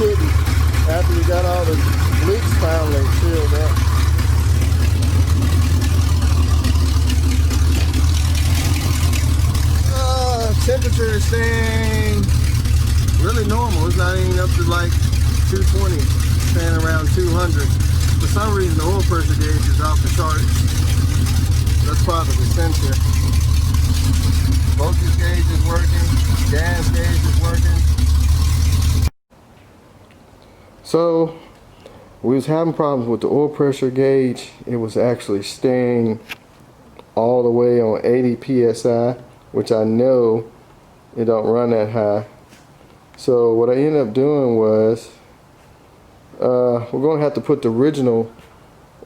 couldn't after we got all the leaks finally sealed up. Temperature is staying really normal. It's not even up to like 220, staying around 200. For some reason, the oil pressure gauge is off the chart. That's probably the sensor. Voltage gauge is working. Gas gauge is working. So we was having problems with the oil pressure gauge. It was actually staying all the way on 80 psi, which I know it don't run that high. So what I ended up doing was we're going to have to put the original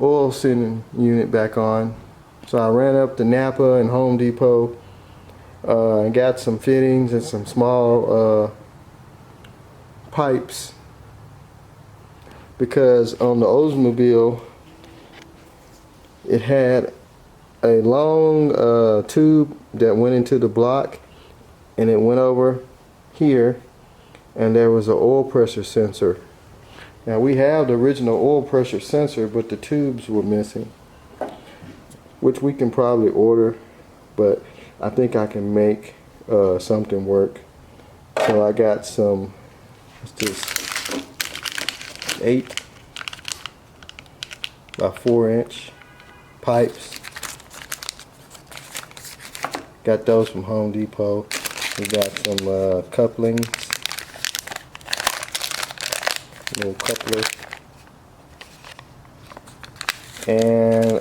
oil sending unit back on. So I ran up to Napa and Home Depot and got some fittings and some small pipes, because on the Oldsmobile it had a long tube that went into the block, and it went over here, and there was an oil pressure sensor. Now we have the original oil pressure sensor, but the tubes were missing, which we can probably order, but I think I can make something work. So I got some, what's this, 8 by 4 inch pipes. Got those from Home Depot. We got some couplings, little coupler, and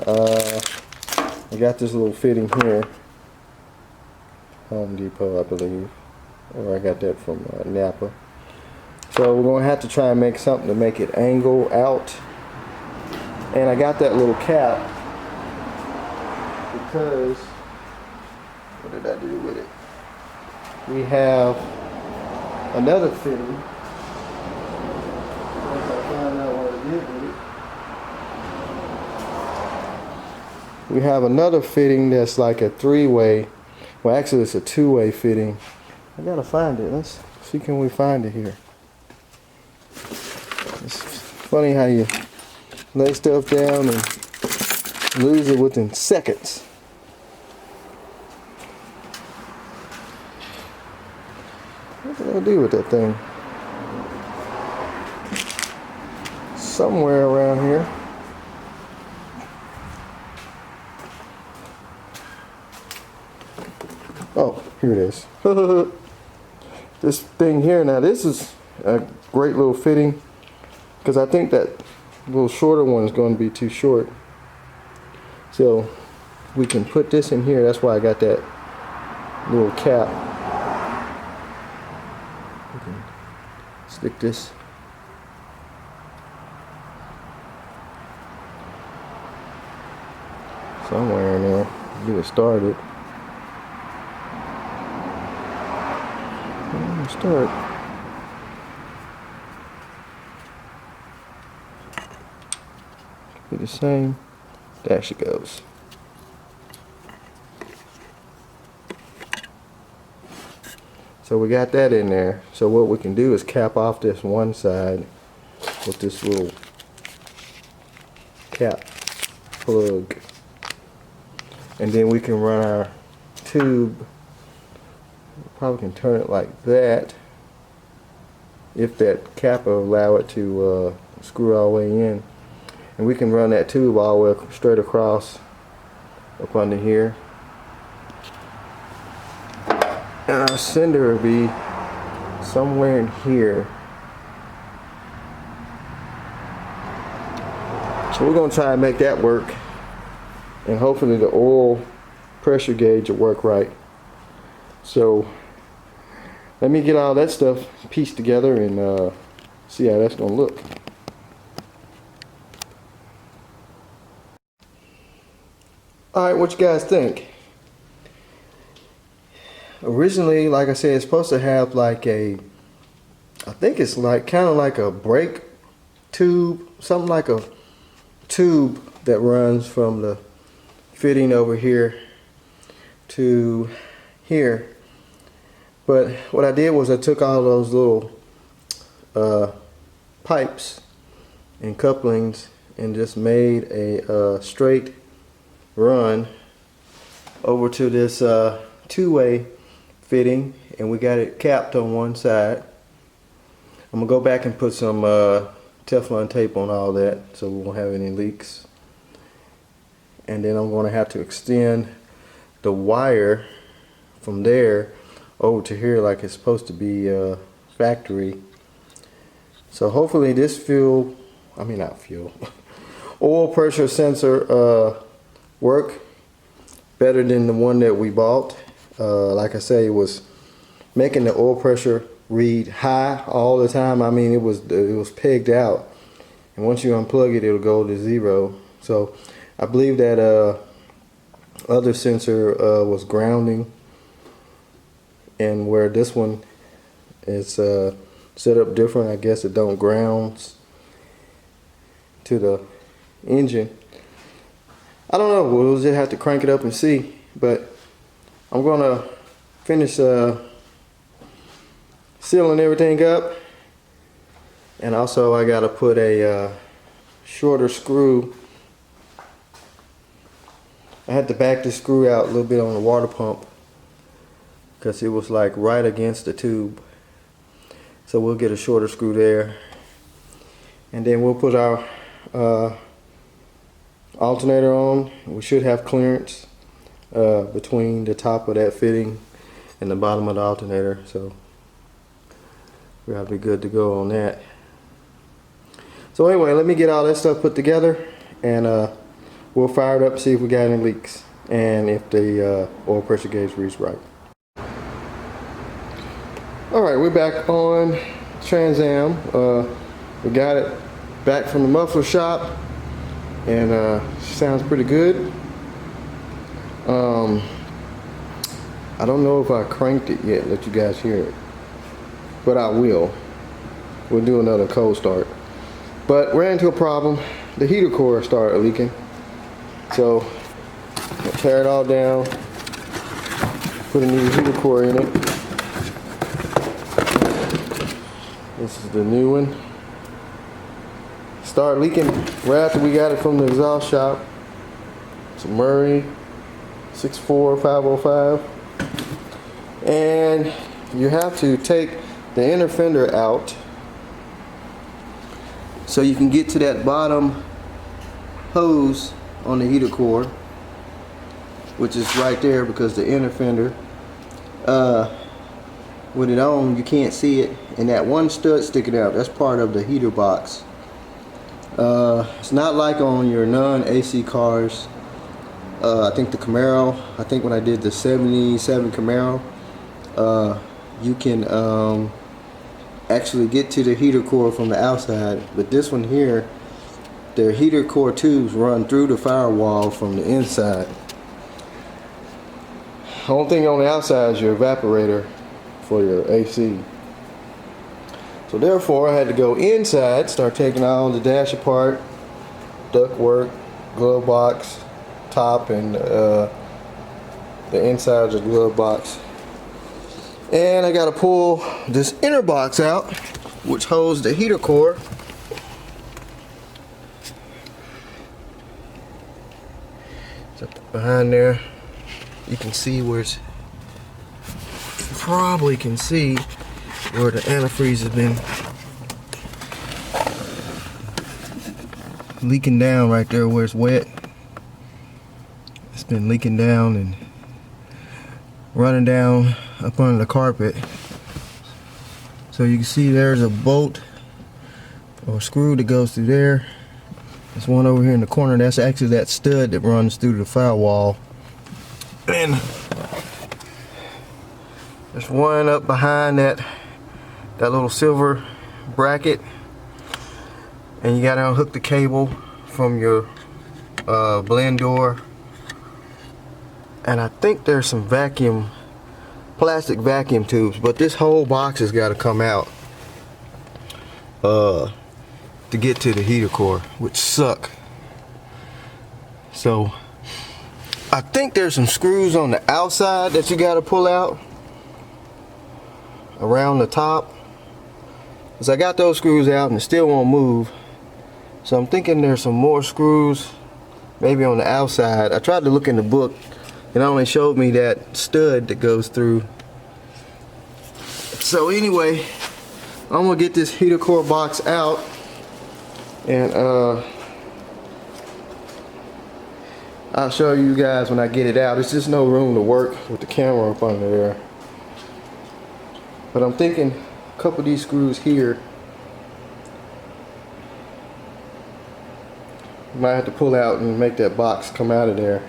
we got this little fitting here, Home Depot, I believe, or I got that from Napa. So we're going to have to try and make something to make it angle out. And I got that little cap because, what did I do with it? We have another fitting. Once I find out what I did with it. We have another fitting that's like a 3-way. Well, actually it's a 2-way fitting. I gotta find it. Let's see, can we find it here? It's funny how you lay stuff down and lose it within seconds. What did I do with that thing? Somewhere around here. Oh, here it is. This thing here, now this is a great little fitting, because I think that little shorter one is going to be too short. So we can put this in here. That's why I got that little cap. We can stick this somewhere in there, get it started. Start. Be the same. There she goes. So we got that in there. So what we can do is cap off this one side with this little cap plug, and then we can run our tube. Probably can turn it like that, if that cap will allow it to screw all the way in, and we can run that tube all the way straight across up under here, and our sender will be somewhere in here. So we're going to try and make that work, and hopefully the oil pressure gauge will work right. So let me get all that stuff pieced together and see how that's going to look. Alright, what you guys think? Originally, like I said, it's supposed to have like a, I think it's like kind of like a brake tube, something like a tube that runs from the fitting over here to here. But what I did was I took all those little pipes and couplings and just made a straight run over to this two-way fitting, and we got it capped on one side. I'm gonna go back and put some Teflon tape on all that so we won't have any leaks. And then I'm gonna have to extend the wire from there over to here like it's supposed to be factory. So hopefully this oil pressure sensor work better than the one that we bought. Like I say, it was making the oil pressure read high all the time. I mean, it was pegged out, and once you unplug it, it'll go to 0. So I believe that other sensor was grounding, and where this one is set up different, I guess it don't grounds to the engine. I don't know, we'll just have to crank it up and see, but I'm gonna finish sealing everything up, and also I gotta put a shorter screw. I had to back this screw out a little bit on the water pump because it was like right against the tube. So we'll get a shorter screw there, and then we'll put our alternator on. We should have clearance between the top of that fitting and the bottom of the alternator, so we'll have to be good to go on that. So anyway, let me get all that stuff put together, and we'll fire it up and see if we got any leaks and if the oil pressure gauge reads right. Alright, we're back on Trans Am. We got it back from the muffler shop, and sounds pretty good. I don't know if I cranked it yet, let you guys hear it, but I will. We'll do another cold start. But ran into a problem. The heater core started leaking, so I'll tear it all down, put a new heater core in it. This is the new one. Started leaking right after we got it from the exhaust shop. It's a Murray 64505, and you have to take the inner fender out so you can get to that bottom hose on the heater core, which is right there, because the inner fender, with it on, you can't see it, and that one stud sticking out, that's part of the heater box. It's not like on your non-AC cars. I think the Camaro, I think when I did the 77 Camaro, you can actually get to the heater core from the outside, but this one here, the heater core tubes run through the firewall from the inside. The only thing on the outside is your evaporator for your AC. So therefore I had to go inside, start taking all the dash apart, ductwork, glove box, top, and the inside of the glove box. And I got to pull this inner box out, which holds the heater core. It's up behind there. You can see where it's, you probably can see where the antifreeze has been leaking down right there where it's wet. It's been leaking down and running down up under the carpet. So you can see there's a bolt or screw that goes through there. There's one over here in the corner. That's actually that stud that runs through the firewall. And there's one up behind that little silver bracket, and you gotta unhook the cable from your blend door. And I think there's some plastic vacuum tubes, but this whole box has got to come out to get to the heater core, which suck. So I think there's some screws on the outside that you got to pull out around the top, Because I got those screws out and it still won't move. So I'm thinking there's some more screws maybe on the outside. I tried to look in the book and it only showed me that stud that goes through. So anyway, I'm gonna get this heater core box out and I'll show you guys when I get it out. There's just no room to work with the camera up under there. But I'm thinking a couple of these screws here might have to pull out and make that box come out of there.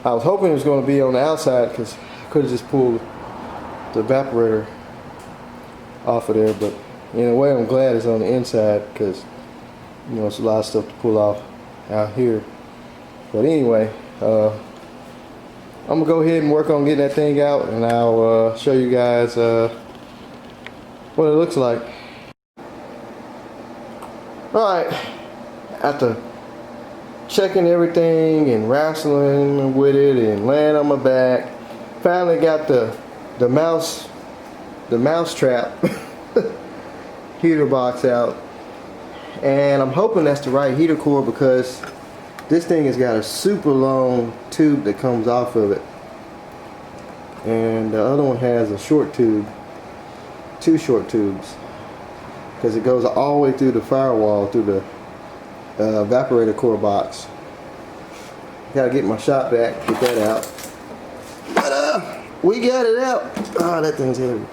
I was hoping it was going to be on the outside because I could have just pulled the evaporator off of there, but in a way I'm glad it's on the inside because, you know, it's a lot of stuff to pull off out here. But anyway, I'm gonna go ahead and work on getting that thing out, and I'll show you guys what it looks like. Alright, after checking everything and wrestling with it and laying on my back, finally got the mouse trap heater box out, and I'm hoping that's the right heater core because this thing has got a super long tube that comes off of it, and the other one has a short tube, two short tubes, because it goes all the way through the firewall, through the evaporator core box. Gotta get my shop vac, get that out. But we got it out. Oh, that thing's heavy.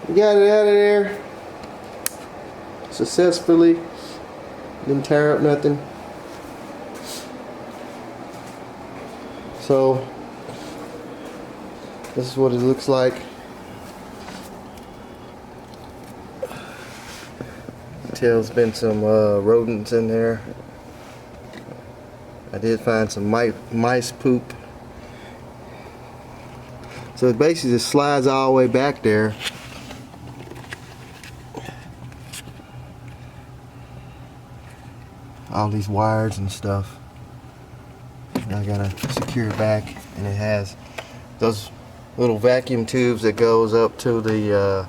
We got it out of there successfully. Didn't tear up nothing. So this is what it looks like. There's been some rodents in there. I did find some mice poop. So it basically just slides all the way back there. All these wires and stuff. And I gotta secure it back, and it has those little vacuum tubes that goes up to the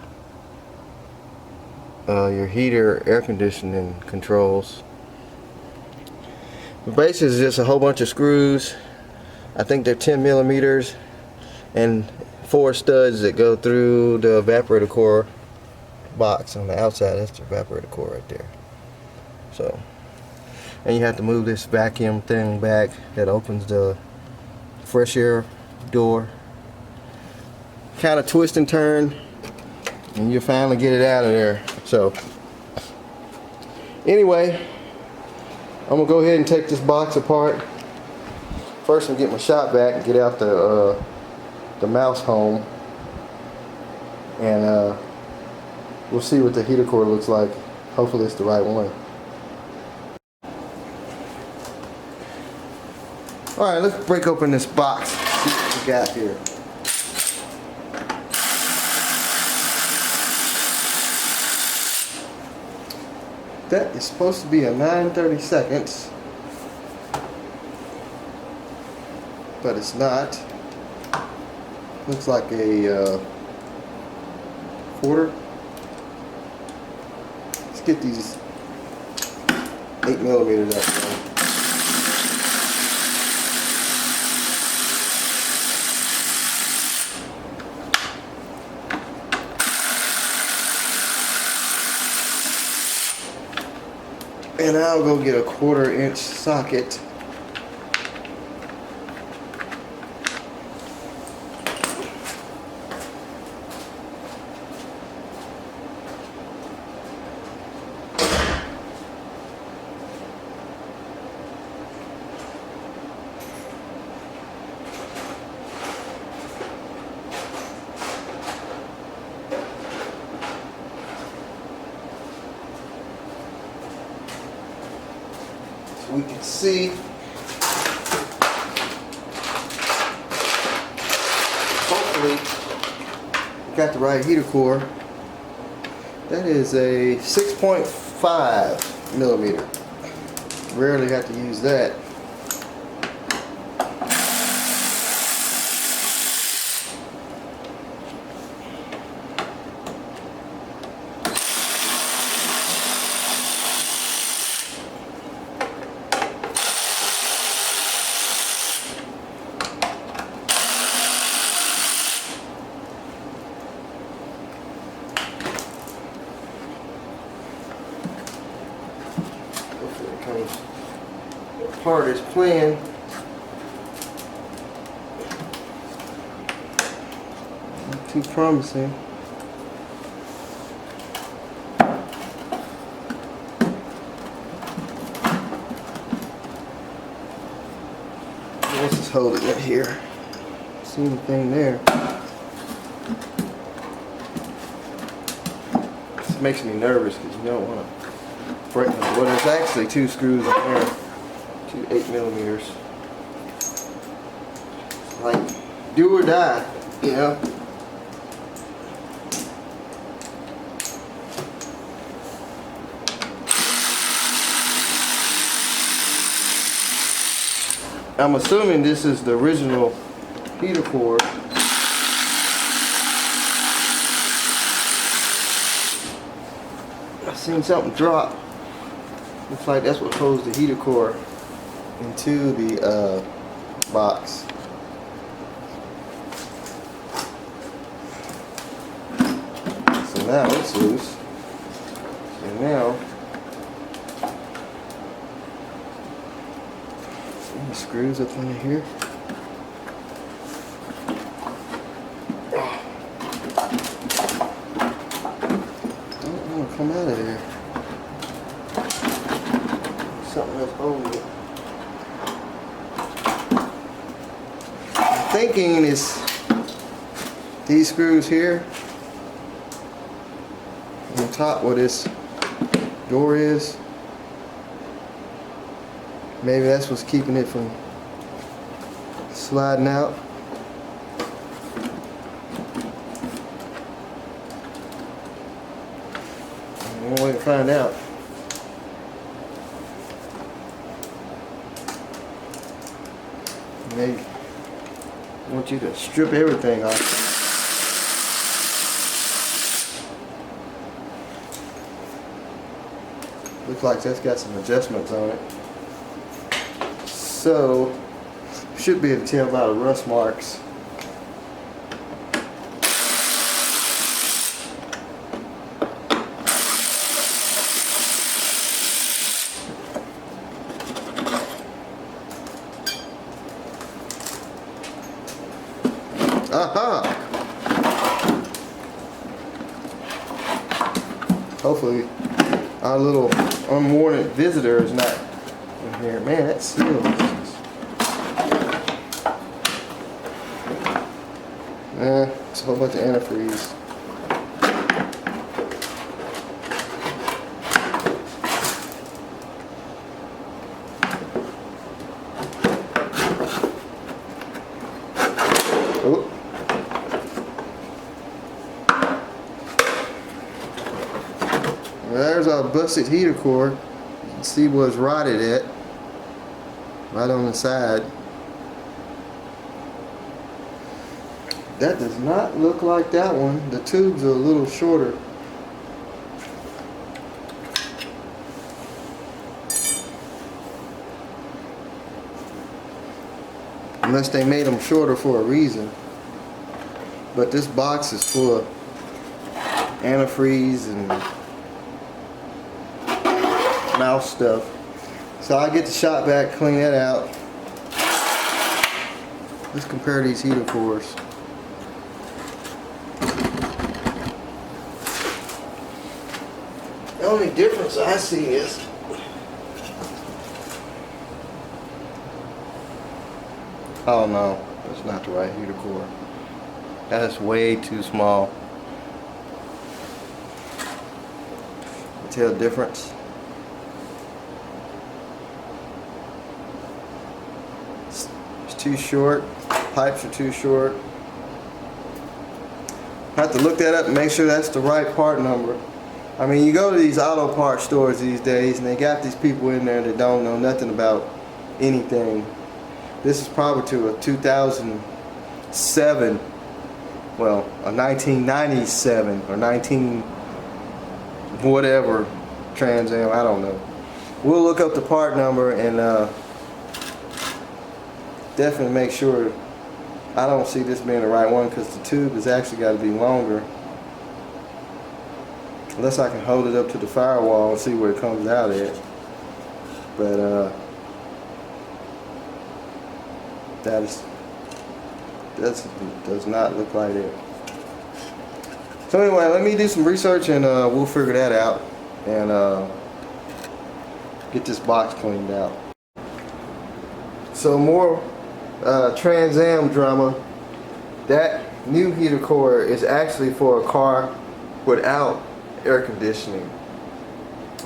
your heater air conditioning controls. But basically it's just a whole bunch of screws. I think they're 10 millimeters and 4 studs that go through the evaporator core box on the outside. That's the evaporator core right there. So, and you have to move this vacuum thing back that opens the fresh air door. Kind of twist and turn, and you finally get it out of there. So anyway, I'm gonna go ahead and take this box apart. First, I'm gonna get my shop vac and get out the mouse home, and we'll see what the heater core looks like. Hopefully it's the right one. Alright, let's break open this box, see what we got here. That is supposed to be a 9/32, but it's not. Looks like a quarter. Let's get these 8 millimeters out there. And I'll go get a 1/4 inch socket. We can see hopefully we got the right heater core. That is a 6.5 millimeter. Rarely have to use that. part is planned. Not too promising. Let's just hold it right here. See anything there? This makes me nervous because you don't want to break them. Well, there's actually 2 screws in there, 2 8mm. Like do or die, you know. I'm assuming this is the original heater core. I seen something drop. Looks like that's what holds the heater core into the box. So now it's loose. And now the screws up under here. Don't want to come out of there. Something else holding it. I'm thinking it's these screws here on top where this door is. Maybe that's what's keeping it from sliding out. One way to find out. Maybe I want you to strip everything off. Looks like that's got some adjustments on it. So, should be able to tell by the rust marks. Aha! Hopefully our little unwarranted visitor is not in here. Man, that seal. It's a whole bunch of antifreeze. Oh. There's our busted heater core. You can see where it's rotted at. Right on the side. That does not look like that one. The tubes are a little shorter. Unless they made them shorter for a reason. But this box is full of antifreeze and mouse stuff. So I'll get the shop vac, clean that out. Let's compare these heater cores. The only difference I see is oh no, that's not the right heater core. That is way too small. You tell the difference? It's too short. Pipes are too short. I have to look that up and make sure that's the right part number. I mean, you go to these auto parts stores these days and they got these people in there that don't know nothing about anything. This is probably to a 2007, well, a 1997 or 19 whatever Trans Am, I don't know. We'll look up the part number and definitely make sure. I don't see this being the right one because the tube has actually got to be longer. Unless I can hold it up to the firewall and see where it comes out at. But does not look like it. So anyway, let me do some research and we'll figure that out and get this box cleaned out. So more Trans Am drama. That new heater core is actually for a car without air conditioning.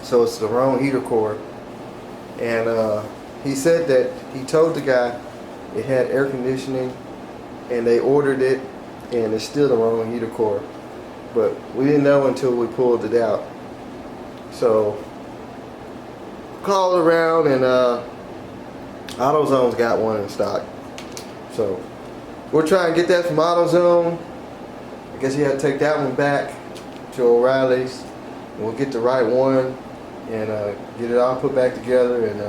So it's the wrong heater core. And he said that he told the guy it had air conditioning and they ordered it and it's still the wrong heater core. But we didn't know until we pulled it out. So called around and AutoZone's got one in stock. So we'll try and get that from AutoZone. I guess you have to take that one back to O'Reilly's. We'll get the right one and get it all put back together and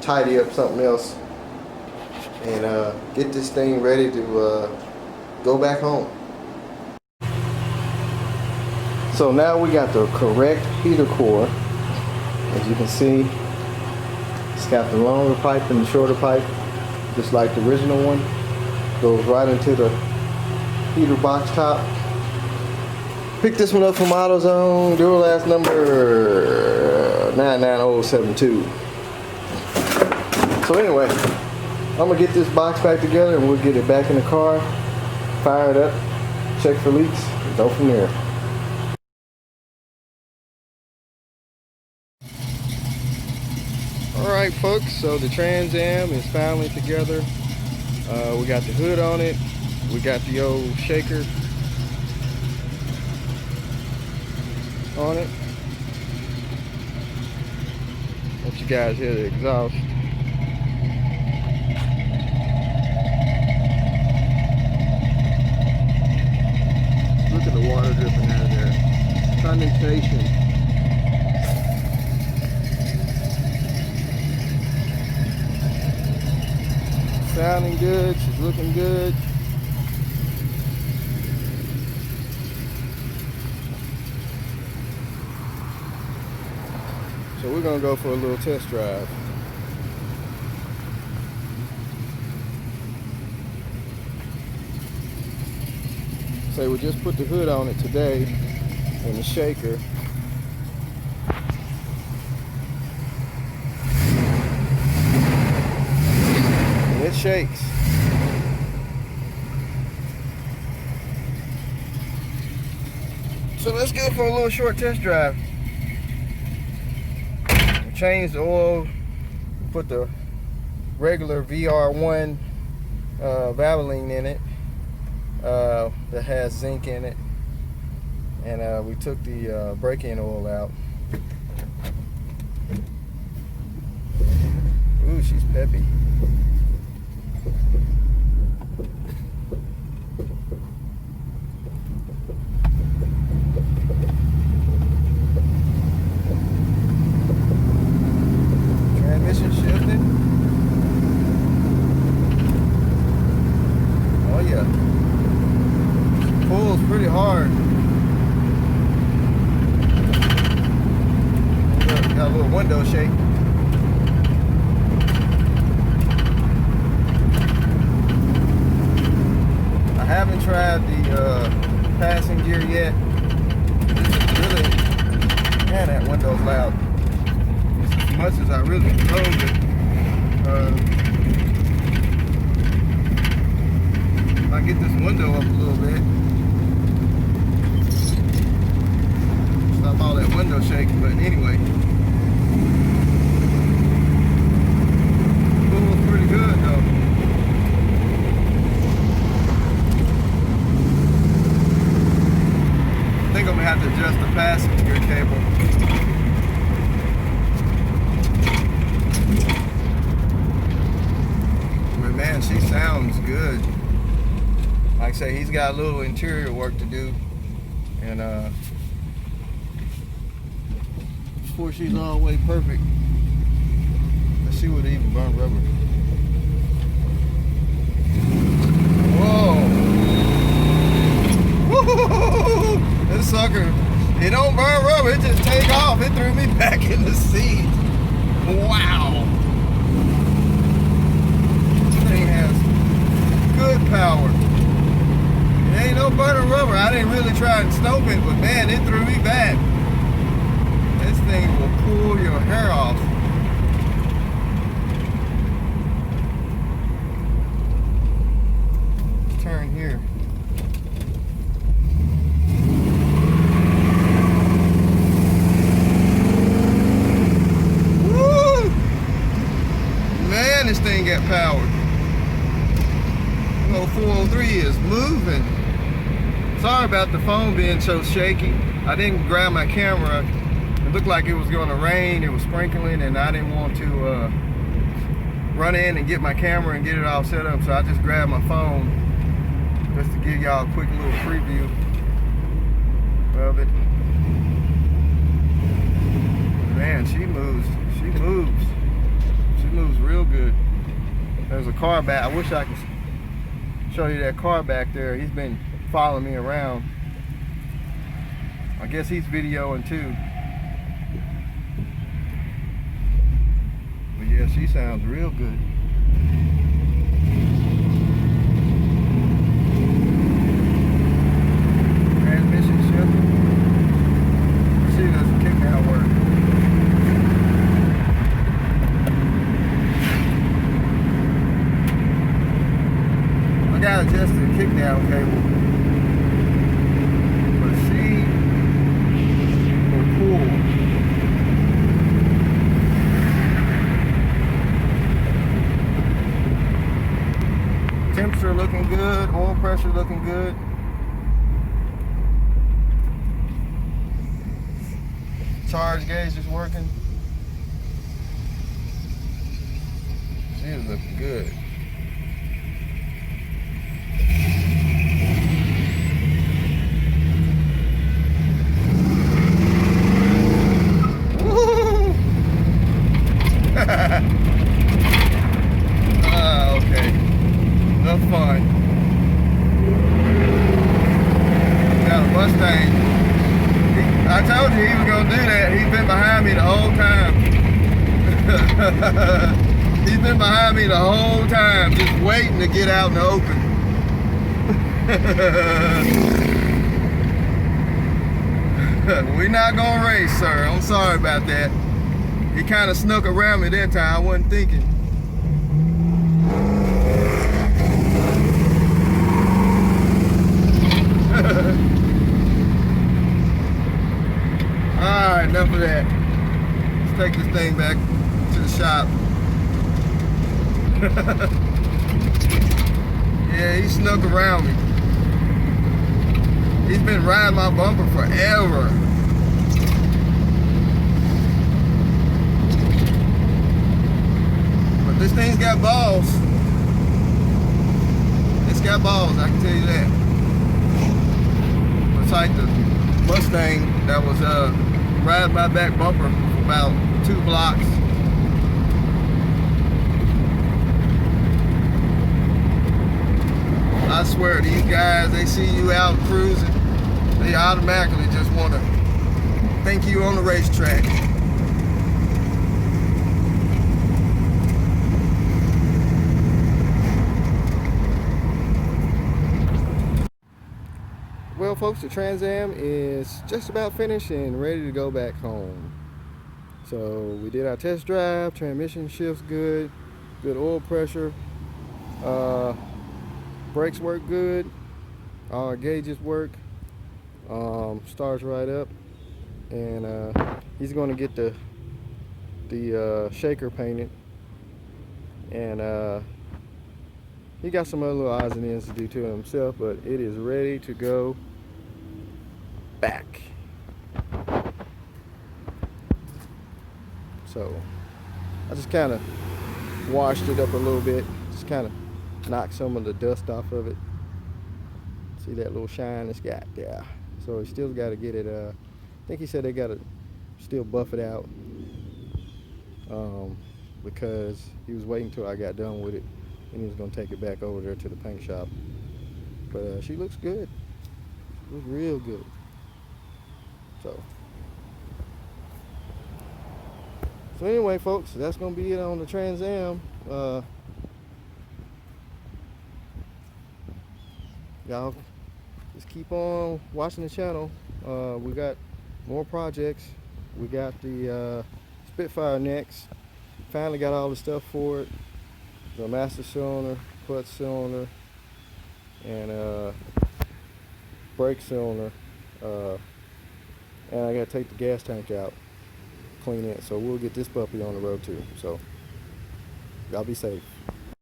tidy up something else and get this thing ready to go back home. So now we got the correct heater core. As you can see, it's got the longer pipe and the shorter pipe, just like the original one. Goes right into the heater box top. Picked this one up from AutoZone, Duralast number 99072. So anyway, I'm gonna get this box back together and we'll get it back in the car, fire it up, check for leaks, and go from there. Alright folks, so the Trans Am is finally together. We got the hood on it, we got the old shaker on it. Let you guys hear the exhaust. Look at the water dripping out of there. Condensation. Sounding good, she's looking good. So we're gonna go for a little test drive. So we just put the hood on it today in the shaker. And it shakes. So let's go for a little short test drive. Change the oil, put the regular VR1 Valvoline in it that has zinc in it, and we took the brake-in oil out. Ooh, she's peppy. Pretty hard. Got a little window shake. I haven't tried the passing gear yet. Really, man, that window's loud. As much as I really close it, if I get this window up a little bit, stop all that window shaking. But anyway, pulls pretty good though. I think I'm gonna have to adjust the passenger cable. But man, she sounds good. Like I say, he's got a little interior work to do, and before she's all the way perfect. Let's see what even burnt rubber. Whoa! Woo! This sucker, it don't burn rubber, it just take off. It threw me back in the seat. Wow! This thing has good power. It ain't no burning rubber. I didn't really try and snope it, but man, it threw me back. This thing will pull your hair off. Let's turn here. Woo! Man, this thing got power. 403 is moving. Sorry about the phone being so shaky. I didn't grab my camera. It looked like it was going to rain. It was sprinkling, and I didn't want to run in and get my camera and get it all set up. So I just grabbed my phone just to give y'all a quick little preview of it. Man, she moves. She moves. She moves real good. There's a car back. I wish I could show you that car back there. He's been following me around. I guess he's videoing too. But yeah, she sounds real good. Transmission shifting. Let's see if there's a kick down work. I got adjusted the kick down cable. But she will pull. Temperature looking good, oil pressure looking good. Charge gauge is working. She is looking good. Okay. Enough fun. Got a Mustang. I told you he was gonna do that. He's been behind me the whole time. He's been behind me the whole time, just waiting to get out in the open. We're not gonna race, sir. I'm sorry about that. He kind of snuck around me that time. I wasn't thinking. Alright, enough of that. Let's take this thing back to the shop. Yeah, he snuck around me. He's been riding my bumper forever. But this thing's got balls. It's got balls, I can tell you that. It's like the Mustang that was riding my back bumper for about 2 blocks. I swear, these guys, they see you out cruising, they automatically just want to think you on the racetrack. Well, folks, the Trans Am is just about finished and ready to go back home. So we did our test drive. Transmission shifts good, good oil pressure. Brakes work good. All our gauges work. Starts right up, and he's going to get the shaker painted, and he got some other little odds and ends to do to it himself, but it is ready to go back. So I just kind of washed it up a little bit, just kind of knocked some of the dust off of it. See that little shine it's got there. So he still got to get it, I think he said they got to still buff it out, because he was waiting till I got done with it, and he was going to take it back over there to the paint shop. But she looks good. Looks real good. So anyway, folks, that's going to be it on the Trans Am. y'all just keep on watching the channel. We got more projects. We got the Spitfire next. Finally got all the stuff for it. The master cylinder, clutch cylinder, and brake cylinder. And I gotta take the gas tank out, clean it. So we'll get this puppy on the road too. So y'all be safe.